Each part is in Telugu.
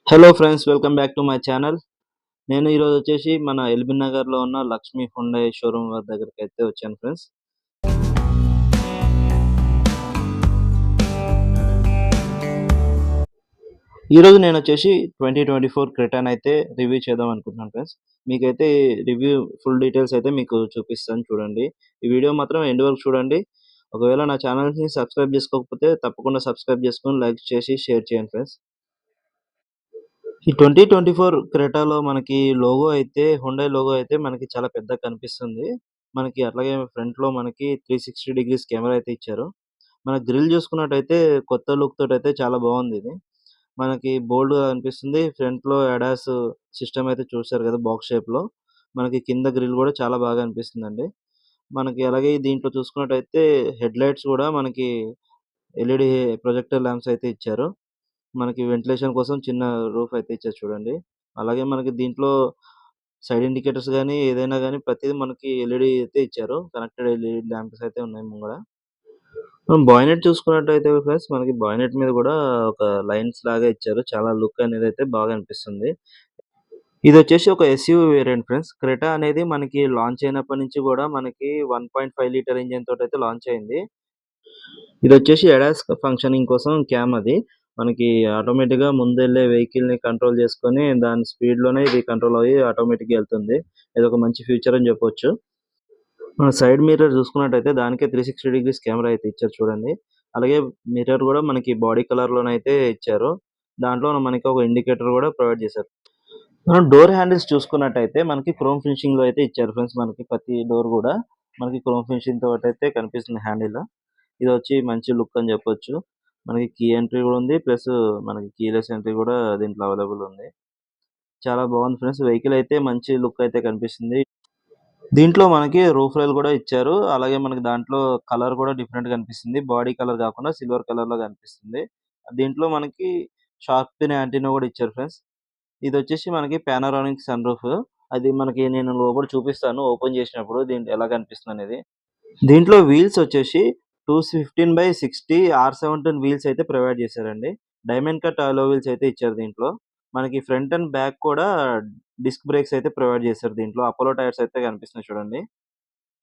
Hello friends, welcome back to my channel. నేను ఈరోజు వచ్చేసి మన ఎల్బీ నగర్‌లో ఉన్న లక్ష్మీ హుండై షోరూమ్ దగ్గరకైతే వచ్చాను ఫ్రెండ్స్. ఈరోజు నేనొచ్చేసి 2024 క్రెటానైతే రివ్యూ చేద్దాం అనుకుంటున్నాను ఫ్రెండ్స్. మీకైతే రివ్యూ ఫుల్ డీటెయిల్స్ అయితే మీకు చూపిస్తాను చూడండి. ఈ వీడియో మాత్రం ఎండ్ వరకు చూడండి. ఒకవేళ నా ఛానల్‌ని సబ్స్క్రైబ్ చేసుకోకపోతే తప్పకుండా సబ్స్క్రైబ్ చేసుకొని, లైక్ చేసి, షేర్ చేయండి ఫ్రెండ్స్. ఈ 2024 క్రెటాలో మనకి హుండై లోగో అయితే మనకి చాలా పెద్దగా కనిపిస్తుంది. మనకి అట్లాగే ఫ్రంట్‌లో మనకి 360 డిగ్రీస్ కెమెరా అయితే ఇచ్చారు. మన గ్రిల్ చూసుకున్నట్టయితే కొత్త లుక్ తోటైతే చాలా బావుందిది. మనకి బోల్డ్‌గా అనిపిస్తుంది. ఫ్రంట్‌లో అడాస్ సిస్టమ్ అయితే చూసారు కదా! బాక్స్ షేప్‌లో. మనకి కింద గ్రిల్ గూడా చాలా బాగా అనిపిస్తుందండి. మనకి అలాగే దీంట్లో చూసుకున్నట్టయితే హెడ్‌లైట్స్ గూడా మనకి ఎల్ఈడీ ప్రొజెక్టర్ లాంప్స్ అయితే ఇచ్చారు. మనకి వెంటిలేషన్ కోసం చిన్న రూఫ్ అయితే ఇచ్చారు చూడండి. అలాగే మనకి దీంట్లో సైడ్ ఇండికేటర్స్ గాని, ఏదైనా గాని ప్రతిది మనకి ఎల్ఈడీ అయితే ఇచ్చారు. కనెక్టెడ్ ఎల్ఈడీ లాంప్స్ అయితే ఉన్నాయి ముంగడ. మనం బాయినెట్ చూసుకున్నట్టయితే ఫ్రెండ్స్, మనకి బాయినెట్ మీద గూడా ఒక లైన్స్ లాగా ఇచ్చారు. చాలా లుక్ అనేదైతే బాగా అనిపిస్తుంది. ఇదొచ్చేసి ఒక ఎస్‌యూవీ వేరియంట్ ఫ్రెండ్స్. క్రెటా అనేది మనకి లాంచ్ అయినప్పటి నుంచి గూడా మనకి 1.5 లీటర్ ఇంజిన్ తోటైతే లాంచ్ అయింది. ఇదొచ్చేసి ADAS ఫంక్షనింగ్ కోసం అది. మనకి ఆటోమేటిక్‌గా ముందెళ్ళే వెహికల్‌ని కంట్రోల్ చేసుకొని, దాని స్పీడ్‌లోనే ఇది కంట్రోల్ అయ్యి ఆటోమేటిక్‌గా ఎళ్తుంది. ఇదొక మంచి ఫీచర్ అని జెప్పొచ్చు. మన సైడ్ మిర్రర్ చూసుకున్నట్టయితే దానికే 360 డిగ్రీస్ కెమెరా అయితే ఇచ్చారు చూడండి. అలాగే మిర్రర్ గూడా మనకి బాడీ కలర్‌లోనైతే ఇచ్చారు. దాంట్లో మనకి ఒక ఇండికేటర్ గూడా ప్రొవైడ్ చేశారు. మనం డోర్ హ్యాండిల్స్ చూసుకున్నట్టయితే మనకి క్రోమ్ ఫినిషింగ్‌లో అయితే ఇచ్చారు ఫ్రెండ్స్. మనకి ప్రతి డోర్ గూడా మనకి క్రోమ్ ఫినిషింగ్ తోటైతే కనిపిస్తుంది హ్యాండిల్. ఇదొచ్చి మంచి లుక్ అని జెప్పొచ్చు. మనకి కీ ఎంట్రీ గూడా ఉంది. ప్లస్ మనకి కీలెస్ ఎంట్రీ గూడా దీంట్లో అవైలబుల్ ఉంది. చాలా బాగుంది ఫ్రెండ్స్. వెహికల్ అయితే మంచి లుక్ అయితే కనిపిస్తుంది. దీంట్లో మనకి రూఫ్ రైల్ గూడా ఇచ్చారు. అలాగే మనకి దాంట్లో కలర్ గూడా డిఫరెంట్‌గా కనిపిస్తుంది. బాడీ కలర్ గాకుండా సిల్వర్ కలర్‌లో కనిపిస్తుంది. దీంట్లో మనకి షార్క్ ఫిన్ యాంటెన్నా గూడా ఇచ్చారు ఫ్రెండ్స్. ఇదొచ్చేసి మనకి పానోరామిక్ సన్ రూఫ్. అది మనకి నేను లోపల చూపిస్తాను ఓపెన్ చేసినప్పుడు దీంట్లో ఎలా కనిపిస్తుందనేది. దీంట్లో వీల్స్ వచ్చేసి 215/60 R17 వీల్స్ అయితే ప్రొవైడ్ చేశారండి. డైమండ్ కట్ అలో వీల్స్ అయితే ఇచ్చారు దీంట్లో. మనకి ఫ్రంట్ అండ్ బ్యాక్ కూడా డిస్క్ బ్రేక్స్ అయితే ప్రొవైడ్ చేశారు దీంట్లో. అపోలో టైర్స్ అయితే కనిపిస్తున్నాయి చూడండి.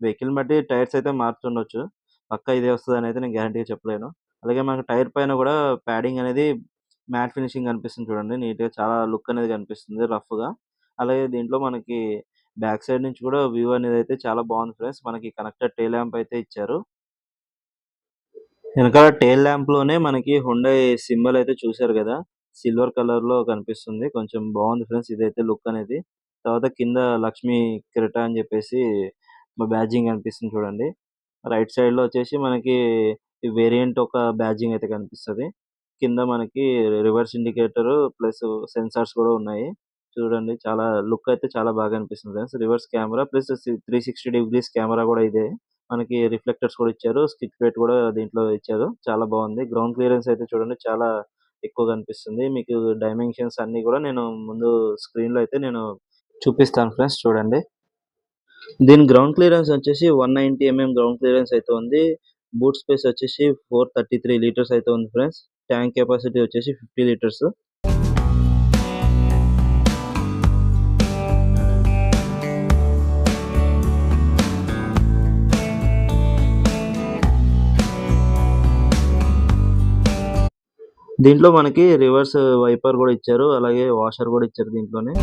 వెహికల్‌ని బట్టి టైర్స్ అయితే మారుతుండొచ్చు. పక్కా ఇదే వస్తదనైతే నేను గ్యారంటీగా చెప్పలేను. అలాగే మనకి టైర్ పైన గూడా ప్యాడింగ్ అనేది మ్యాట్ ఫినిషింగ్ కనిపిస్తుంది చూడండి. నీట్‌గా చాలా లుక్ అనేది కనిపిస్తుంది రఫ్‌గా. అలాగే దీంట్లో మనకి బ్యాక్ సైడ్ నుంచి కూడా వ్యూ అనేదైతే చాలా బాగుంది ఫ్రెండ్స్. మనకి కనెక్టెడ్ టెయిల్ ల్యాంప్ అయితే ఇచ్చారు. వెనకాల టెయిల్ ల్యాంప్‌లోనే మనకి హుండై సింబల్ అయితే చూసారు గదా! సిల్వర్ కలర్‌లో కనిపిస్తుంది. కొంచెం బాగుంది ఫ్రెండ్స్ ఇదైతే లుక్ అనేది. తర్వాత కింద లక్ష్మీ క్రెటా అని జెప్పేసి బ్యాడ్జింగ్ కనిపిస్తుంది చూడండి. రైట్ సైడ్‌లో వచ్చేసి మనకి ఈ వేరియంట్ ఒక బ్యాడ్జింగ్ అయితే కనిపిస్తది. కింద మనకి రివర్స్ ఇండికేటర్ ప్లస్ సెన్సార్స్ కూడా ఉన్నాయి. చూడండి చాలా లుక్ అయితే చాలా బాగా అనిపిస్తుంది friends. Reverse camera plus 360 degrees camera కూడా ఇదే. మనకి రిఫ్లెక్టర్స్ కూడా ఇచ్చారు. స్కిడ్ ప్లేట్ కూడా దీంట్లో ఇచ్చారు. చాలా బాగుంది. గ్రౌండ్ క్లియరెన్స్ అయితే చూడండి చాలా ఎక్కువగా అనిపిస్తుంది. మీకు డైమెన్షన్స్ అన్నీ కూడా నేను ముందు స్క్రీన్‌లో అయితే నేను చూపిస్తాను ఫ్రెండ్స్ చూడండి. దీని గ్రౌండ్ క్లియరెన్స్ వచ్చేసి 190 గ్రౌండ్ క్లియరెన్స్ అయితే ఉంది. బూట్ స్పేస్ వచ్చేసి 433 లీటర్స్ అయితే ఉంది ఫ్రెండ్స్. ట్యాంక్ కెపాసిటీ వచ్చేసి 50 లీటర్స్. దీంట్లో మనకి రివర్స్ వైపర్ గూడా ఇచ్చారు. అలాగే వాషర్ గూడా ఇచ్చారు దీంట్లోనే.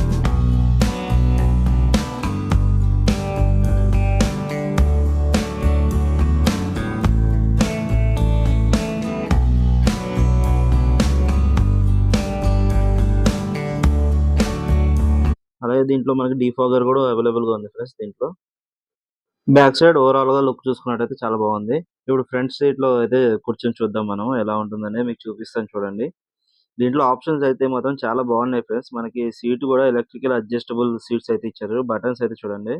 అలాగే దీంట్లో మనకి డీఫాగర్ గూడా అవైలబుల్‌గా ఉంది ఫ్రెండ్స్ దీంట్లో. బ్యాక్ సైడ్ ఓవరాల్‌గా లుక్ చూసుకున్నట్టయితే చాలా బాగుంది. ఇప్పుడు ఫ్రంట్ సీట్‌లో అయితే కూర్చొని చూద్దాం మనం ఎలా ఉంటుందనేది మీకు చూపిస్తాను చూడండి. దీంట్లో ఆప్షన్స్ అయితే మాత్రం చాలా బాగున్నాయి ఫ్రెండ్స్. మనకి సీట్ గూడా ఎలక్ట్రికల్ అడ్జస్టబుల్ సీట్స్ అయితే ఇచ్చారు. బటన్స్ అయితే చూడండి.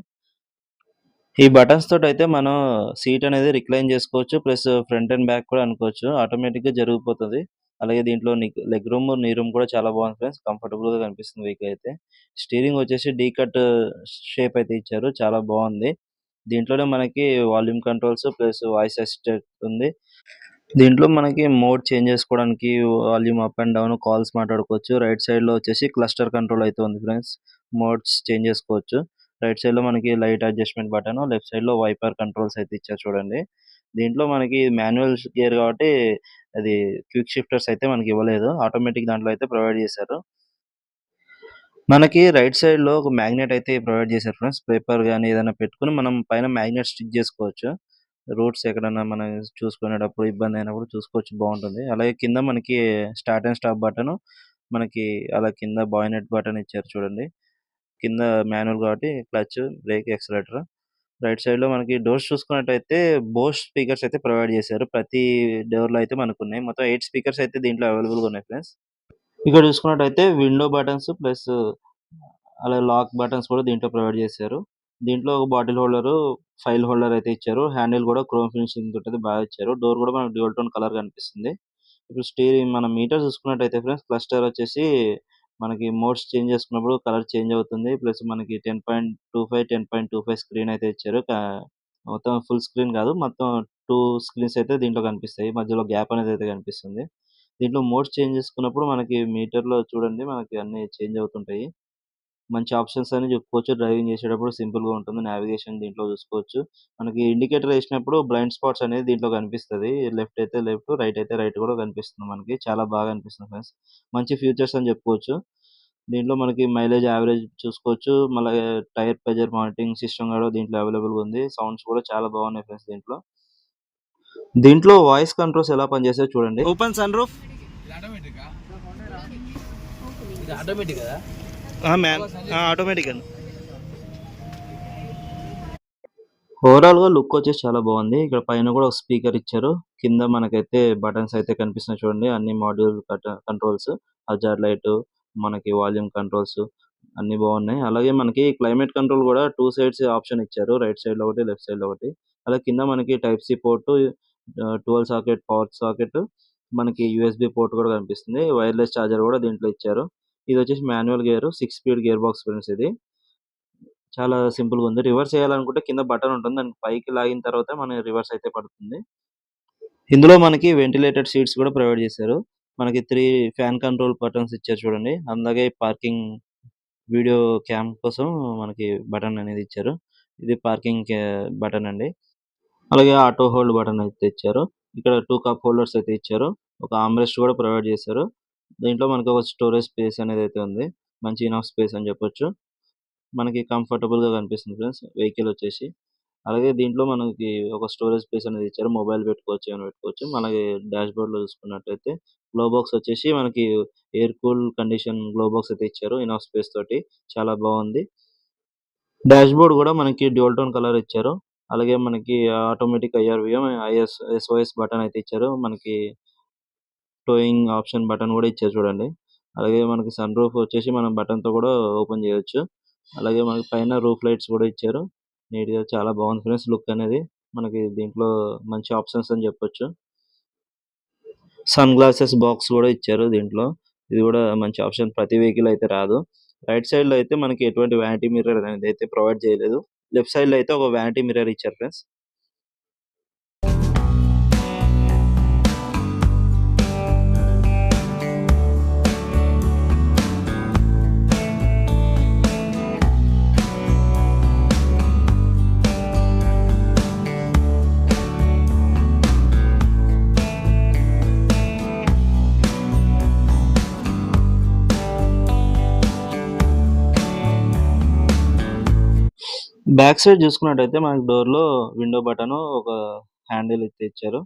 ఈ బటన్స్ తోటయితే మనం సీట్ అనేది రిక్లైన్ చేసుకోవచ్చు. ప్లస్ ఫ్రంట్ అండ్ బ్యాక్ కూడా అనుకోవచ్చు. ఆటోమేటిక్‌గా జరిగిపోతది. అలాగే దీంట్లో లెగ్ రూమ్, నీ రూమ్ కూడా చాలా బాగుంది ఫ్రెండ్స్. కంఫర్టబుల్‌గా కనిపిస్తుంది వెహికల్ అయితే. స్టీరింగ్ వచ్చేసి డీ కట్ షేప్ అయితే ఇచ్చారు. చాలా బాగుంది. దీంట్లోనే మనకి volume controls plus voice assistant ఉంది. దీంట్లో మనకి మోడ్ చేంజ్ చేసుకోవడానికి volume up and down calls మాట్లాడుకోవచ్చు. రైట్ సైడ్‌లో వచ్చేసి క్లస్టర్ కంట్రోల్ అయితే ఉంది ఫ్రెండ్స్. మోడ్స్ చేంజ్ చేసుకోవచ్చు. రైట్ సైడ్‌లో మనకి లైట్ అడ్జస్ట్‌మెంట్ బటను, లెఫ్ట్ సైడ్‌లో వైపర్ కంట్రోల్స్ అయితే ఇచ్చారు చూడండి. దీంట్లో మనకి మాన్యువల్ గేర్ కాబట్టి అది క్విక్ షిఫ్టర్స్ అయితే మనకి ఇవ్వలేదు. ఆటోమేటిక్ దాంట్లో అయితే ప్రొవైడ్ చేశారు. మనకి రైట్ సైడ్‌లో ఒక మ్యాగ్నెట్ అయితే ప్రొవైడ్ చేశారు ఫ్రెండ్స్. పేపర్ గాని ఏదైనా పెట్టుకొని మనం పైన మ్యాగ్నెట్ స్టిక్ చేసుకోవచ్చు. రూట్స్ ఎక్కడన్నా మనం చూసుకునేటప్పుడు ఇబ్బందయినప్పుడు చూసుకోవచ్చు బావుంటుంది. అలాగే కింద మనకి స్టార్ట్ అండ్ స్టాప్ బటను, మనకి అలా కింద బాయ్‌నెట్ బటన్ ఇచ్చారు చూడండి. కింద మాన్యువల్ కాబట్టి క్లచ్, బ్రేక్, యాక్సిలరేటర్. రైట్ సైడ్‌లో మనకి డోర్స్ చూసుకున్నట్టయితే బోస్ స్పీకర్స్ అయితే ప్రొవైడ్ చేశారు. ప్రతి డోర్‌లో అయితే మనకున్నాయి. మొత్తం 8 స్పీకర్స్ అయితే దీంట్లో అవైలబుల్‌గా ఉన్నాయి ఫ్రెండ్స్. ఇక్కడ చూసుకున్నట్టయితే విండో బటన్స్ ప్లస్ అలాగే లాక్ బటన్స్ కూడా దీంట్లో ప్రొవైడ్ చేశారు. దీంట్లో ఒక బాటిల్ హోల్డరు, ఫైల్ హోల్డర్ అయితే ఇచ్చారు. హ్యాండిల్ కూడా క్రోమ్ ఫినిషింగ్ తోటయితే బాగా ఇచ్చారు. డోర్ కూడా మనకు డ్యూయల్ టోన్ కలర్ కనిపిస్తుంది. ఇప్పుడు స్టీరింగ్ మనం మీటర్ చూసుకున్నట్టయితే ఫ్రెండ్స్ క్లస్టర్ వచ్చేసి మనకి మోడ్స్ చేంజ్ చేసుకున్నప్పుడు కలర్ చేంజ్ అవుతుంది. ప్లస్ మనకి 10.25, 10.25 స్క్రీన్ అయితే ఇచ్చారు. మొత్తం ఫుల్ స్క్రీన్ కాదు. మొత్తం 2 స్క్రీన్స్ అయితే దీంట్లో కనిపిస్తాయి. మధ్యలో గ్యాప్ అనేది అయితే కనిపిస్తుంది. దీంట్లో మోడ్స్ చేంజ్ చేసుకున్నప్పుడు మనకి మీటర్‌లో చూడండి మనకి అన్నీ చేంజ్ అవుతుంటాయి. మంచి ఆప్షన్స్ అని చెప్పుకోవచ్చు. డ్రైవింగ్ చేసేటప్పుడు సింపుల్‌గా ఉంటుంది. నావిగేషన్ దీంట్లో చూసుకోవచ్చు. మనకి ఇండికేటర్ ఏసినప్పుడు బ్లైండ్ స్పాట్స్ అనేది దీంట్లో కనిపిస్తది. లెఫ్ట్ అయితే లెఫ్ట్, రైట్ అయితే రైట్ కూడా కనిపిస్తుంది మనకి. చాలా బాగా అనిపిస్తుంది ఫ్రెండ్స్. మంచి ఫీచర్స్ అని చెప్పుకోవచ్చు. దీంట్లో మనకి మైలేజ్ యావరేజ్ చూసుకోవచ్చు. మళ్ళా టైర్ ప్రెషర్ మానిటరింగ్ సిస్టమ్ కూడా దీంట్లో అవైలబుల్‌గా ఉంది. సౌండ్స్ కూడా చాలా బాగున్నాయి ఫ్రెండ్స్ దీంట్లో. దీంట్లో వాయిస్ కంట్రోల్స్ ఎలా పనిచేస్తాయో చూడండి. Open sunroof. ఇది ఆటోమేటిక్ కదా? ఆటోమేటిక్ అండి. ఓవరాల్‌గా లుక్ వచ్చేసి చాలా బాగుంది. ఇక్కడ పైన కూడా ఒక స్పీకర్ ఇచ్చారు. కింద మనకైతే బటన్స్ అయితే కనిపిస్తున్నాయి చూడండి. అన్ని మాడ్యూల్ కంట్రోల్స్, హజార్డ్ లైట్, మనకి వాల్యూమ్ కంట్రోల్స్ అన్నీ బాగున్నాయి. అలాగే మనకి క్లైమేట్ కంట్రోల్ కూడా 2 సైడ్స్ ఆప్షన్ ఇచ్చారు. రైట్ సైడ్‌లో ఒకటి, లెఫ్ట్ సైడ్‌లో ఒకటి. అలాగే కింద మనకి type C port, 12 socket power socket, మనకి యూఎస్‌బి పోర్ట్ కూడా కనిపిస్తుంది. వైర్‌లెస్ చార్జర్ కూడా దీంట్లో ఇచ్చారు. ఇది వచ్చేసి manual gear, 6 speed gear box friends ఇది. చాలా సింపుల్‌గా ఉంది. రివర్స్ చేయాలనుకుంటే కింద బటన్ ఉంటుంది. దాన్ని పైకి లాగిన తర్వాత మన రివర్స్ అయితే పడుతుంది. ఇందులో మనకి వెంటిలేటెడ్ సీట్స్ కూడా ప్రొవైడ్ చేశారు. మనకి 3 ఫ్యాన్ కంట్రోల్ బటన్స్ ఇచ్చారు చూడండి. అలాగే పార్కింగ్ వీడియో క్యామ్ కోసం మనకి బటన్ అనేది ఇచ్చారు. ఇది పార్కింగ్ బటన్ అండి. అలాగే ఆటో హోల్డ్ బటన్ అయితే ఇచ్చారు. ఇక్కడ 2 కప్ హోల్డర్స్ అయితే ఇచ్చారు. ఒక ఆర్మ్‌రెస్ట్ కూడా ప్రొవైడ్ చేశారు. దీంట్లో మనకు ఒక స్టోరేజ్ స్పేస్ అనేది అయితే ఉంది. మంచి ఇనఫ్ స్పేస్ అని చెప్పొచ్చు. మనకి కంఫర్టబుల్‌గా కనిపిస్తుంది ఫ్రెండ్స్ వెహికల్ వచ్చేసి. అలాగే దీంట్లో మనకి ఒక స్టోరేజ్ స్పేస్ అనేది ఇచ్చారు. మొబైల్ పెట్టుకోవచ్చు, ఏమైనా పెట్టుకోవచ్చు. అలాగే డాష్‌బోర్డ్‌లో చూసుకున్నట్టయితే గ్లో బాక్స్ వచ్చేసి మనకి air cool condition glow box అయితే ఇచ్చారు. ఇనఫ్ స్పేస్ తోటి చాలా బాగుంది. డాష్‌బోర్డ్ కూడా మనకి డ్యూయల్ టోన్ కలర్ ఇచ్చారు. అలాగే మనకి ఆటోమేటిక్ ఐఆర్‌వీఎం, ఎస్ఓఎస్ బటన్ అయితే ఇచ్చారు. మనకి టోయింగ్ ఆప్షన్ బటన్ కూడా ఇచ్చారు చూడండి. అలాగే మనకి సన్ రూఫ్ వచ్చేసి మనం బటన్‌తో కూడా ఓపెన్ చేయొచ్చు. అలాగే మనకి పైన రూఫ్ లైట్స్ కూడా ఇచ్చారు. నీట్‌గా చాలా బాగుంది ఫ్రెండ్స్ లుక్ అనేది. మనకి దీంట్లో మంచి ఆప్షన్స్ అని చెప్పొచ్చు. సన్ గ్లాసెస్ బాక్స్ కూడా ఇచ్చారు దీంట్లో. ఇది కూడా మంచి ఆప్షన్. ప్రతి వెహికల్ అయితే రాదు. రైట్ సైడ్‌లో అయితే మనకి ఎటువంటి వ్యానిటీ మిర్రర్ అనేది అయితే ప్రొవైడ్ చేయలేదు. లెఫ్ట్ సైడ్‌లో అయితే ఒక వ్యానిటీ మిర్రర్ ఇచ్చారు ఫ్రెండ్స్. బ్యాక్ సైడ్ చూసుకున్నట్టయితే మనకి డోర్‌లో విండో బటను, ఒక హ్యాండిల్ అయితే ఇచ్చారు.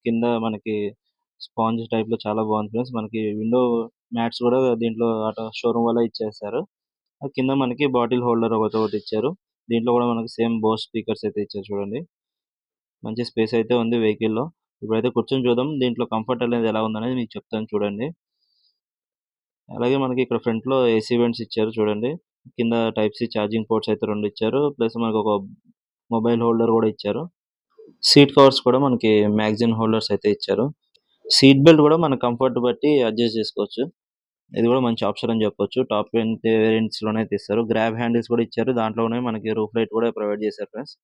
కింద మనకి స్పాంజ్ టైప్‌లో చాలా బాగుంది ఫ్రెండ్స్. మనకి విండో మ్యాట్స్ కూడా దీంట్లో షోరూమ్ వాళ్ళే ఇచ్చేసారు. కింద మనకి బాటిల్ హోల్డర్ ఒకటి ఇచ్చారు. దీంట్లో కూడా మనకి సేమ్ బోస్ స్పీకర్స్ అయితే ఇచ్చారు చూడండి. మంచి స్పేస్ అయితే ఉంది వెహికల్‌లో. ఇప్పుడైతే కూర్చొని చూద్దాం. దీంట్లో కంఫర్ట్ అనేది ఎలా ఉందనేది మీకు చెప్తాను చూడండి. అలాగే మనకి ఇక్కడ ఫ్రంట్‌లో ఏసీ వెంట్స్ ఇచ్చారు చూడండి. కింద టైప్ సి ఛార్జింగ్ పోర్ట్స్ అయితే 2 ఇచ్చారు. ప్లస్ మనకొక మొబైల్ హోల్డర్ కూడా ఇచ్చారు. సీట్ కవర్స్ కూడా మనకి మ్యాగజైన్ హోల్డర్స్ అయితే ఇచ్చారు. సీట్ బెల్ట్ కూడా మన కంఫర్ట్ బట్టి అడ్జస్ట్ చేసుకోవచ్చు. ఇది కూడా మంచి ఆప్షన్ అని చెప్పొచ్చు. టాప్ ఎండ్ వేరియంట్స్‌లోనే అయితే ఇస్తారు. గ్రాబ్ హ్యాండిల్స్ కూడా ఇచ్చారు. దాంట్లోనే మనకి రూఫ్ లైట్ కూడా ప్రొవైడ్ చేశారు ఫ్రెండ్స్.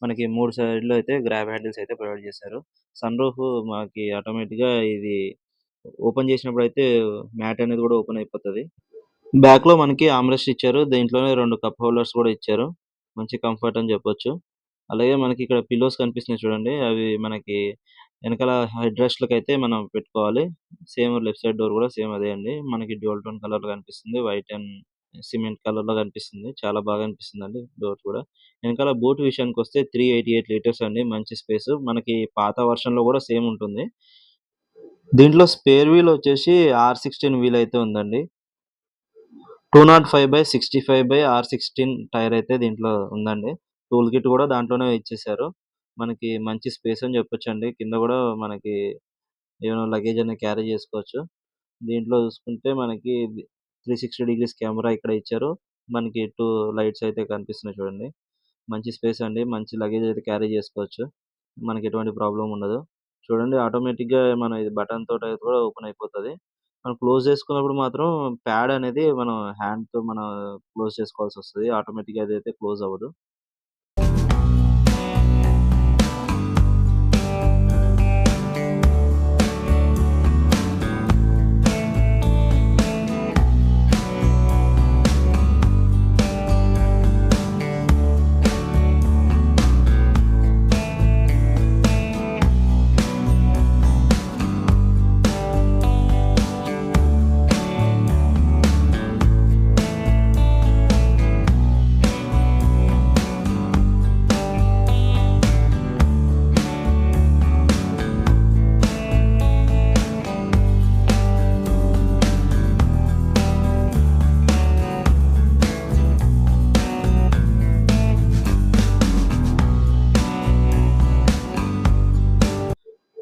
మనకి 3 సైడ్‌లో అయితే గ్రాబ్ హ్యాండిల్స్ అయితే ప్రొవైడ్ చేశారు. సన్ రూఫ్ మనకి ఆటోమేటిక్‌గా ఇది ఓపెన్ చేసినప్పుడైతే మ్యాట్ అనేది కూడా ఓపెన్ అయిపోతది. బ్యాక్‌లో మనకి ఆర్మ్‌రెస్ట్ ఇచ్చారు. దీంట్లోనే 2 కప్ హోల్డర్స్ కూడా ఇచ్చారు. మంచి కంఫర్ట్ అని చెప్పొచ్చు. అలాగే మనకి ఇక్కడ పిల్లోస్ కనిపిస్తున్నాయి చూడండి. అవి మనకి ఎనకాల హెడ్ రెస్ట్‌లకైతే మనం పెట్టుకోవాలి. సేమ్ లెఫ్ట్ సైడ్ డోర్ కూడా సేమ్ అదే అండి. మనకి డ్యూయల్ టోన్ కలర్‌లో కనిపిస్తుంది. వైట్ అండ్ సిమెంట్ కలర్‌లో కనిపిస్తుంది. చాలా బాగా అనిపిస్తుందండి డోర్ కూడా. ఎనకాల బూట్ విషయానికొస్తే 388 లీటర్స్ అండి. మంచి స్పేస్. మనకి పాత వెర్షన్‌లో కూడా సేమ్ ఉంటుంది. దీంట్లో స్పేర్ వీల్ వచ్చేసి R16 వీల్ అయితే ఉందండి. 205/65/R16 టైర్ అయితే దీంట్లో ఉందండి. టూల్ కిట్ కూడా దాంట్లోనే ఇచ్చేసారు. మనకి మంచి స్పేస్ అని చెప్పొచ్చండి. కింద కూడా మనకి ఏమైనా లగేజ్ అనేది క్యారీ చేసుకోవచ్చు. దీంట్లో చూసుకుంటే మనకి 360 డిగ్రీస్ కెమెరా ఇక్కడ ఇచ్చారు. మనకి 2 లైట్స్ అయితే కనిపిస్తున్నాయి చూడండి. మంచి స్పేస్ అండి. మంచి లగేజ్ అయితే క్యారీ చేసుకోవచ్చు. మనకి ఎటువంటి ప్రాబ్లమ్ ఉండదు. చూడండి ఆటోమేటిక్‌గా మన ఇది బటన్ తోటయితే కూడా ఓపెన్ అయిపోతది. మనం క్లోజ్ చేసుకున్నప్పుడు మాత్రం ప్యాడ్ అనేది మనం హ్యాండ్‌తో మనం క్లోజ్ చేసుకోవాల్సొస్తది. ఆటోమేటిక్‌గా అదైతే క్లోజ్ అవ్వదు.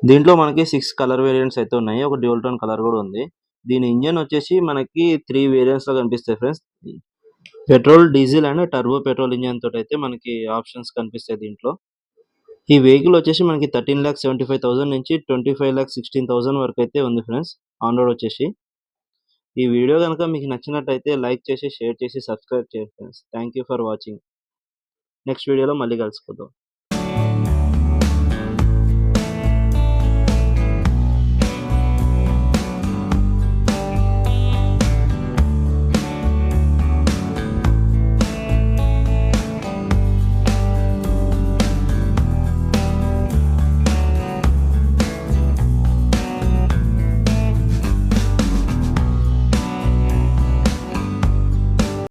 దీంట్లో మనకి 6 కలర్ వేరియంట్స్ అయితే ఉన్నాయి. ఒక డ్యూయల్ టోన్ కలర్ గూడా ఉంది. దీని ఇంజిన్ వచ్చేసి మనకి 3 వేరియంట్స్‌లో కనిపిస్తాయి friends. Petrol, diesel and turbo petrol engine తోటైతే మనకి ఆప్షన్స్ కనిపిస్తాయి దీంట్లో. ఈ వెహికల్ వచ్చేసి మనకి 13,75,000 నుంచి 25,16,000 వరకైతే ఉంది ఫ్రెండ్స్. ఆన్ రోడ్ వచ్చేసి. ఈ వీడియో గనుక మీకు నచ్చినట్టయితే లైక్ చేసి, షేర్ చేసి, సబ్స్క్రైబ్ చేయండి friends. Thank you for watching. Next వీడియోలో మళ్ళీ కలుసుకుందాం.